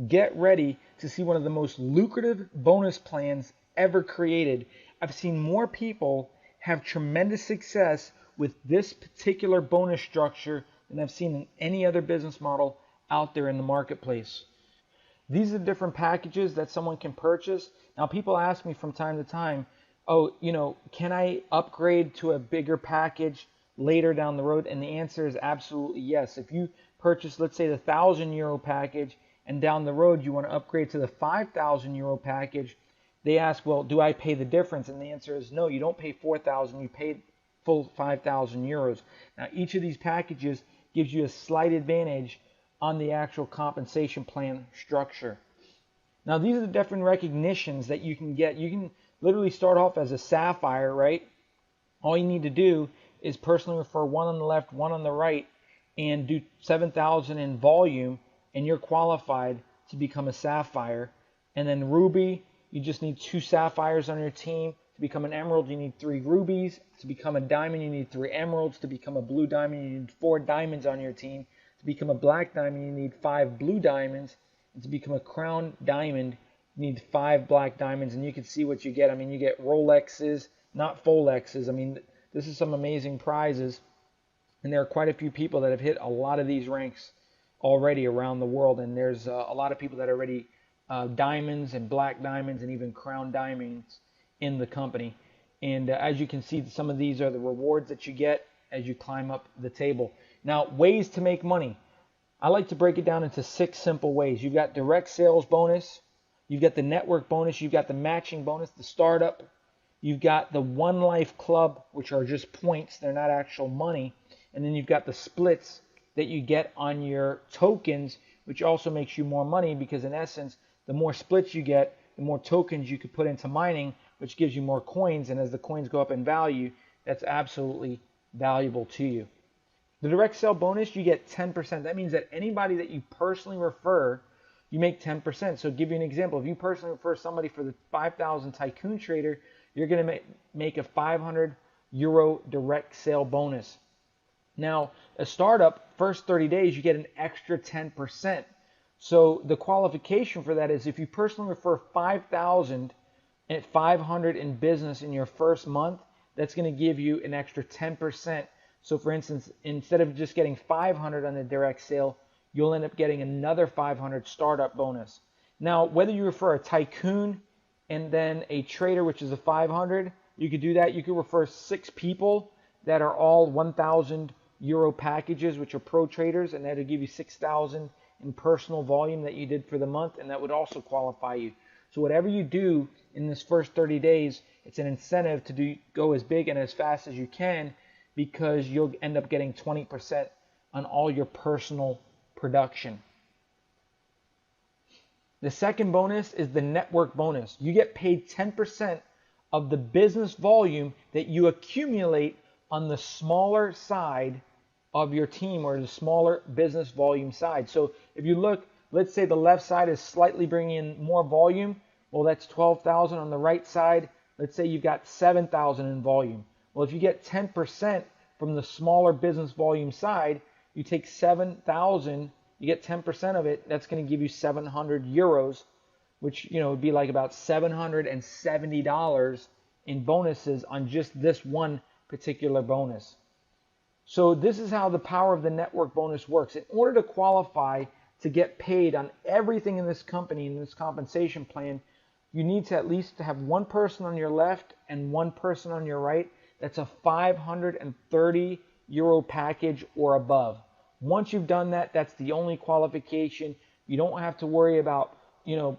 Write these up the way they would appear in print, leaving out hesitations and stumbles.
get ready to see one of the most lucrative bonus plans ever created. I've seen more people have tremendous success with this particular bonus structure than I've seen in any other business model out there in the marketplace. These are different packages that someone can purchase. Now, people ask me from time to time, oh, can I upgrade to a bigger package later down the road? And the answer is absolutely yes. If you purchase, let's say, the €1,000 package, and down the road you want to upgrade to the €5,000 package, they ask, well, do I pay the difference? And the answer is no, you don't pay 4,000, you pay full €5,000. Now, each of these packages gives you a slight advantage on the actual compensation plan structure. Now, these are the different recognitions that you can get. You can literally start off as a sapphire, right? All you need to do is personally refer one on the left, one on the right, and do 7,000 in volume, and you're qualified to become a sapphire. And then ruby, you just need 2 sapphires on your team. To become an emerald, you need 3 rubies. To become a diamond, you need 3 emeralds. To become a blue diamond, you need 4 diamonds on your team. To become a black diamond, you need 5 blue diamonds. And to become a crown diamond, you need 5 black diamonds. And you can see what you get. I mean, you get Rolexes, not Folexes. I mean, this is some amazing prizes. And there are quite a few people that have hit a lot of these ranks already around the world. And there's a lot of people that are already diamonds and black diamonds and even crown diamonds in the company. And as you can see, some of these are the rewards that you get as you climb up the table. Now, ways to make money. I like to break it down into 6 simple ways. You've got direct sales bonus, you've got the network bonus, you've got the matching bonus, the startup, you've got the OneLife club, which are just points, they're not actual money, and then you've got the splits that you get on your tokens, which also makes you more money because in essence, the more splits you get, the more tokens you could put into mining, which gives you more coins, and as the coins go up in value, that's absolutely valuable to you. The direct sale bonus, you get 10%. That means that anybody that you personally refer, you make 10%. So to give you an example, if you personally refer somebody for the 5,000 Tycoon Trader, you're going to make a €500 direct sale bonus. Now, a startup, first 30 days, you get an extra 10%. So the qualification for that is if you personally refer 5,000 at 500 in business in your first month, that's going to give you an extra 10%. So for instance, instead of just getting 500 on the direct sale, you'll end up getting another 500 startup bonus. Now, whether you refer a tycoon and then a trader, which is a 500, you could do that. You could refer 6 people that are all €1,000 packages, which are pro traders, and that'll give you 6,000 in personal volume that you did for the month, and that would also qualify you. So whatever you do in this first 30 days, it's an incentive to go as big and as fast as you can, because you'll end up getting 20% on all your personal production. The second bonus is the network bonus. You get paid 10% of the business volume that you accumulate on the smaller side of your team, or the smaller business volume side. So if you look, let's say the left side is slightly bringing in more volume, well, that's 12,000. On the right side, let's say you've got 7,000 in volume. Well, if you get 10% from the smaller business volume side, you take 7,000, you get 10% of it, that's going to give you €700, which would be like about $770 in bonuses on just this one particular bonus. So this is how the power of the network bonus works. In order to qualify to get paid on everything in this company, in this compensation plan, you need to at least have one person on your left and one person on your right. That's a €530 package or above. Once you've done that, that's the only qualification. You don't have to worry about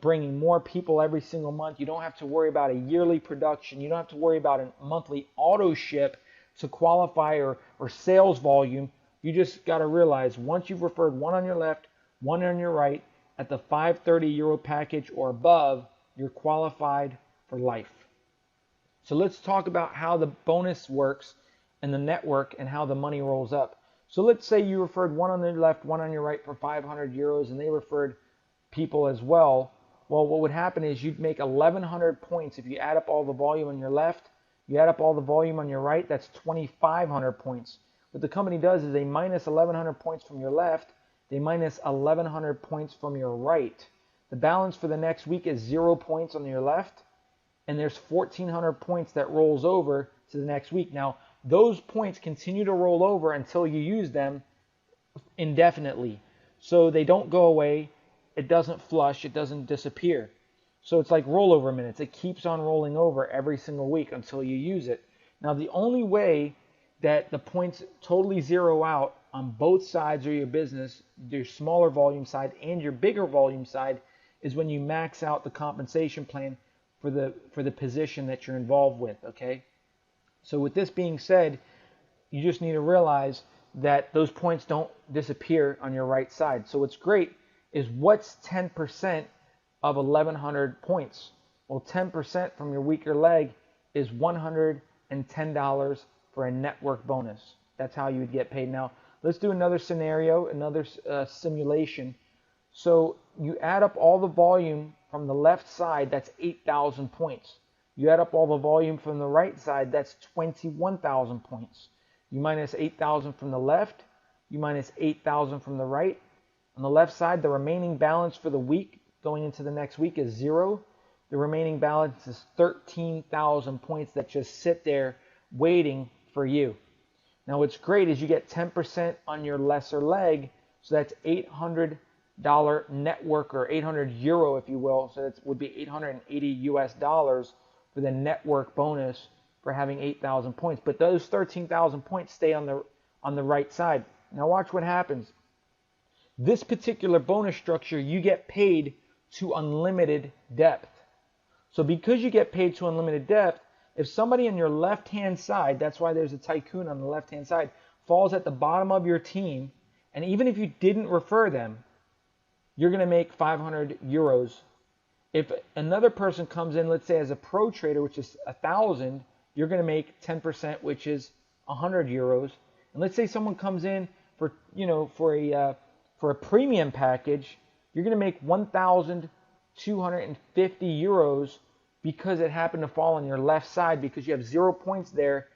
bringing more people every single month. You don't have to worry about a yearly production. You don't have to worry about a monthly auto ship to qualify or sales volume. You just got to realize once you've referred one on your left, one on your right at the €530 package or above, you're qualified for life. So let's talk about how the bonus works and the network and how the money rolls up. So let's say you referred one on your left, one on your right for €500, and they referred people as well. Well, what would happen is you'd make 1,100 points if you add up all the volume on your left, you add up all the volume on your right, that's 2,500 points. What the company does is they minus 1,100 points from your left, they minus 1,100 points from your right. The balance for the next week is 0 points on your left, and there's 1,400 points that rolls over to the next week. Now, those points continue to roll over until you use them indefinitely. So they don't go away, it doesn't flush, it doesn't disappear. So it's like rollover minutes. It keeps on rolling over every single week until you use it. Now, the only way that the points totally zero out on both sides of your business, your smaller volume side and your bigger volume side, is when you max out the compensation plan for the position that you're involved with, okay? So with this being said, you just need to realize that those points don't disappear on your right side. So what's great is, what's 10% of 1,100 points? Well, 10% from your weaker leg is $110 for a network bonus. That's how you would get paid. Now, let's do another scenario, another simulation. So you add up all the volume from the left side, that's 8,000 points. You add up all the volume from the right side, that's 21,000 points. You minus 8,000 from the left, you minus 8,000 from the right. On the left side, the remaining balance for the week going into the next week is 0. The remaining balance is 13,000 points that just sit there waiting for you. Now, what's great is you get 10% on your lesser leg, so that's $800 network, or 800 euro, if you will. So that would be 880 US dollars for the network bonus for having 8,000 points. But those 13,000 points stay on the right side. Now watch what happens. This particular bonus structure, you get paid to unlimited depth. So because you get paid to unlimited depth, if somebody on your left-hand side, that's why there's a tycoon on the left-hand side, falls at the bottom of your team, and even if you didn't refer them, you're going to make 500 euros. If another person comes in, let's say as a pro trader, which is 1,000, you're going to make 10%, which is 100 euros. And let's say someone comes in for a premium package, you're going to make 1,250 euros because it happened to fall on your left side, because you have 0 points there.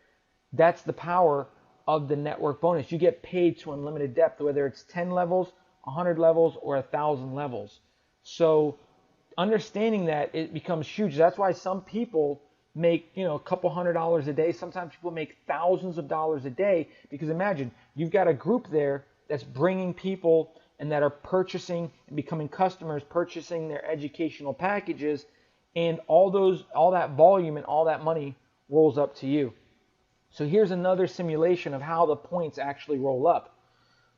That's the power of the network bonus. You get paid to unlimited depth, whether it's 10 levels, 100 levels, or 1,000 levels. So understanding that, it becomes huge. That's why some people make a couple $100 a day. Sometimes people make thousands of dollars a day, because imagine you've got a group there that's bringing people and that are purchasing and becoming customers, purchasing their educational packages, and all that volume and all that money rolls up to you. So here's another simulation of how the points actually roll up.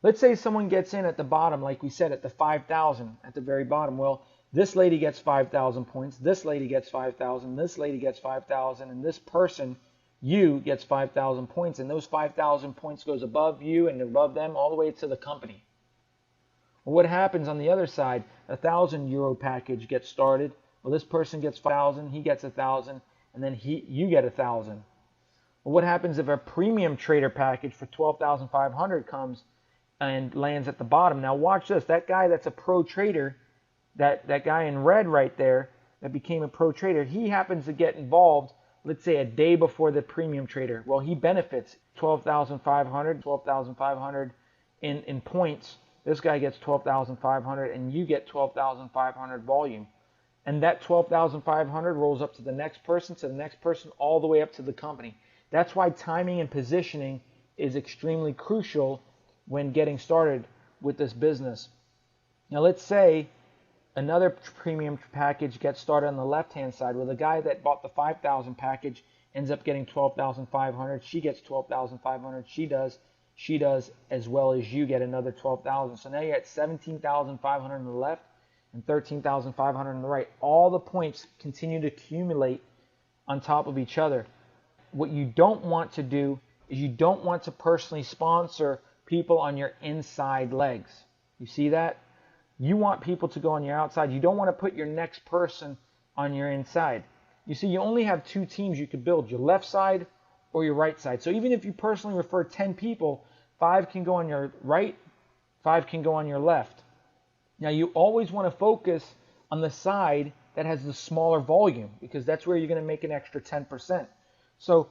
Let's say someone gets in at the bottom, like we said, at the 5,000 at the very bottom. Well, this lady gets 5,000 points, this lady gets 5,000, this lady gets 5,000, and this person, you, gets 5,000 points. And those 5,000 points goes above you and above them all the way to the company. Well, what happens on the other side? A 1,000 euro package gets started. Well, this person gets 5,000, he gets 1,000, and then you get 1,000. Well, what happens if a premium trader package for 12,500 comes and lands at the bottom? Now watch this. That guy that's a pro trader, that guy in red right there that became a pro trader, he happens to get involved, let's say a day before the premium trader. Well, he benefits 12,500 in points. This guy gets 12,500, and you get 12,500 volume. And that 12,500 rolls up to the next person, all the way up to the company. That's why timing and positioning is extremely crucial when getting started with this business. Now let's say another premium package gets started on the left-hand side. Well, the guy that bought the 5,000 package ends up getting 12,500. She gets 12,500. She does as well as you get another 12,000. So now you're at 17,500 on the left and 13,500 on the right. All the points continue to accumulate on top of each other. What you don't want to do is you don't want to personally sponsor people on your inside legs. You see that? You want people to go on your outside. You don't want to put your next person on your inside. You see, you only have 2 teams you could build, your left side or your right side. So even if you personally refer 10 people, 5 can go on your right, 5 can go on your left. Now you always want to focus on the side that has the smaller volume, because that's where you're going to make an extra 10%. So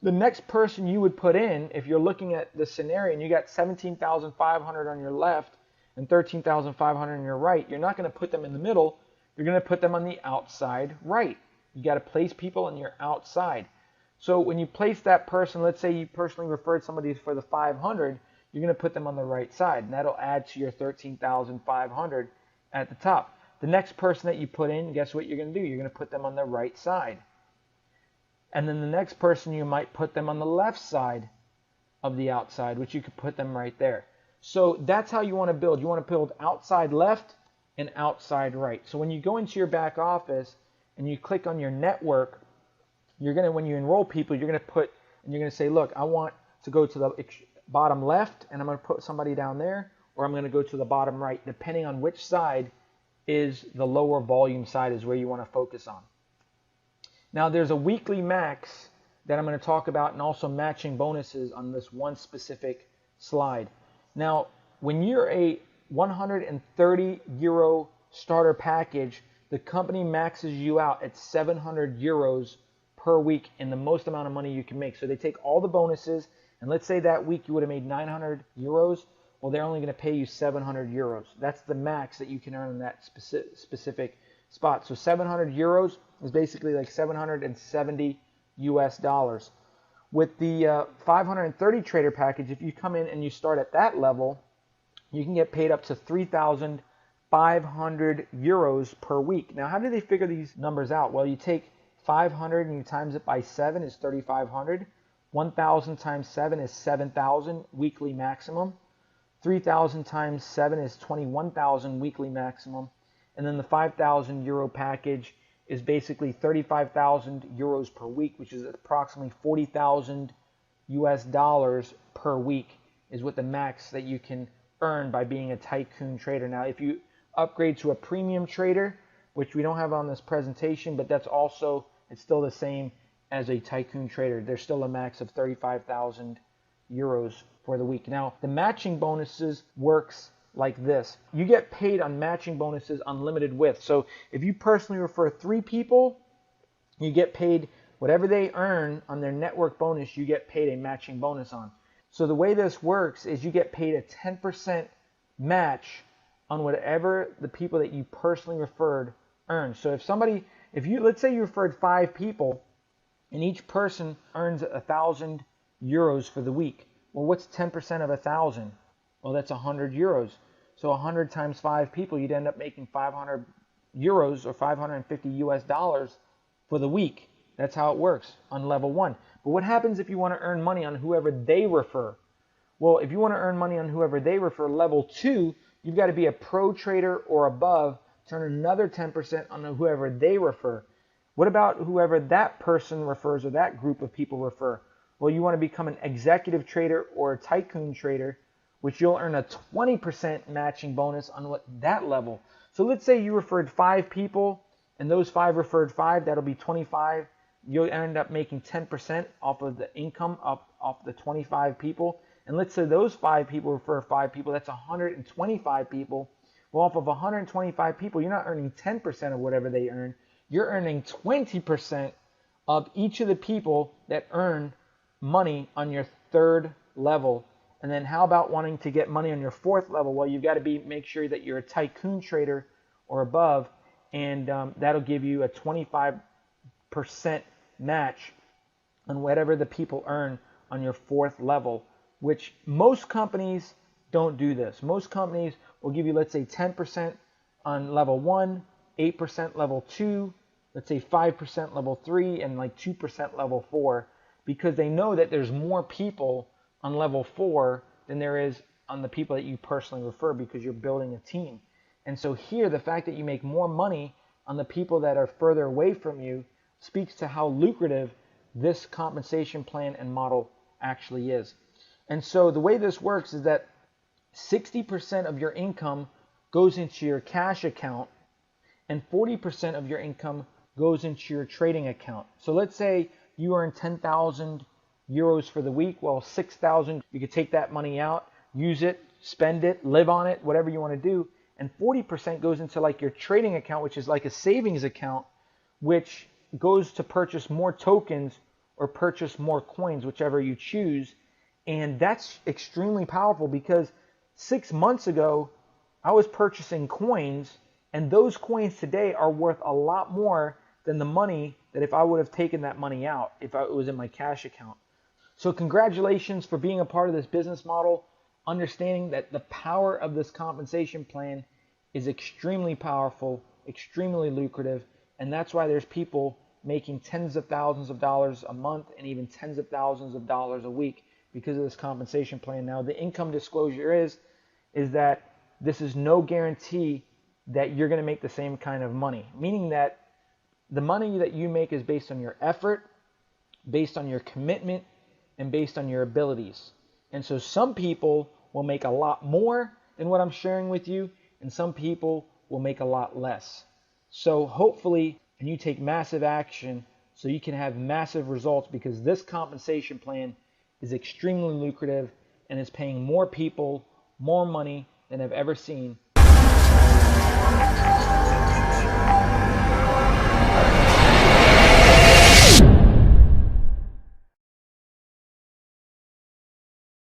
the next person you would put in, if you're looking at the scenario and you got 17,500 on your left and 13,500 on your right, you're not going to put them in the middle. you're going to put them on the outside right. You got to place people on your outside. So when you place that person, let's say you personally referred somebody for the 500, you're going to put them on the right side, and that'll add to your 13,500 at the top. The next person that you put in, guess what you're going to do? You're going to put them on the right side. And then the next person, you might put them on the left side of the outside, which you could put them right there. So that's how you want to build. You want to build outside left and outside right. So when you go into your back office and you click on your network, you're going to, when you enroll people, you're going to put, and you're going to say, look, I want to go to the bottom left, and I'm going to put somebody down there, or I'm going to go to the bottom right, depending on which side is the lower volume side is where you want to focus on. Now there's a weekly max that I'm going to talk about, and also matching bonuses on this one specific slide. Now, when you're a 130 euro starter package, the company maxes you out at 700 euros per week in the most amount of money you can make. So they take all the bonuses, and let's say that week you would have made 900 euros. Well, they're only going to pay you 700 euros. That's the max that you can earn in that specific spot. So 700 euros is basically like 770 US dollars. With the 530 trader package, if you come in and you start at that level, you can get paid up to 3,500 euros per week. Now, how do they figure these numbers out? Well, you take 500 and you times it by 7 is 3,500. 1,000 times 7 is 7,000 weekly maximum. 3,000 times 7 is 21,000 weekly maximum. And then the 5,000 euro package is basically 35,000 euros per week, which is approximately 40,000 US dollars per week is what the max that you can earn by being a tycoon trader. Now, if you upgrade to a premium trader, which we don't have on this presentation, but that's also, it's still the same as a tycoon trader. There's still a max of 35,000 euros for the week. Now, the matching bonuses works like this. You get paid on matching bonuses unlimited with. So if you personally refer 3 people, you get paid whatever they earn on their network bonus, you get paid a matching bonus on. So the way this works is you get paid a 10% match on whatever the people that you personally referred earn. So if you, let's say you referred 5 people and each person earns 1,000 euros for the week. Well, what's 10% of 1,000? Well, that's 100 euros. So 100 times 5 people, you'd end up making 500 euros or 550 US dollars for the week. That's how it works on level 1. But what happens if you want to earn money on whoever they refer? Well, if you want to earn money on whoever they refer, level 2, you've got to be a pro trader or above to earn another 10% on whoever they refer. What about whoever that person refers or that group of people refer? Well, you want to become an executive trader or a tycoon trader, which you'll earn a 20% matching bonus on that level. So let's say you referred 5 people and those 5 referred 5, that'll be 25. You'll end up making 10% off of the income off the 25 people. And let's say those 5 people refer 5 people, that's 125 people. Well, off of 125 people, you're not earning 10% of whatever they earn. You're earning 20% of each of the people that earn money on your 3rd level. And then how about wanting to get money on your 4th level? Well, you've got to make sure that you're a tycoon trader or above, and that'll give you a 25% match on whatever the people earn on your 4th level, which most companies don't do this. Most companies will give you, let's say, 10% on level 1, 8% level 2, let's say 5% level 3, and like 2% level 4, because they know that there's more people on level 4 than there is on the people that you personally refer, because you're building a team. And so here, the fact that you make more money on the people that are further away from you speaks to how lucrative this compensation plan and model actually is. And so the way this works is that 60% of your income goes into your cash account and 40% of your income goes into your trading account. So let's say you earn 10,000 euros for the week. Well, 6,000, you could take that money out, use it, spend it, live on it, whatever you want to do. And 40% goes into like your trading account, which is like a savings account, which goes to purchase more tokens or purchase more coins, whichever you choose. And that's extremely powerful, because 6 months ago, I was purchasing coins And those coins today are worth a lot more than the money that if I would have taken that money out, if it was in my cash account. So congratulations for being a part of this business model, understanding that the power of this compensation plan is extremely powerful, extremely lucrative, and that's why there's people making tens of thousands of dollars a month and even tens of thousands of dollars a week because of this compensation plan. Now, the income disclosure is that this is no guarantee that you're going to make the same kind of money, meaning that the money that you make is based on your effort, based on your commitment, and based on your abilities. And so some people will make a lot more than what I'm sharing with you, and some people will make a lot less. So hopefully, and you take massive action so you can have massive results, because this compensation plan is extremely lucrative and is paying more people more money than I've ever seen.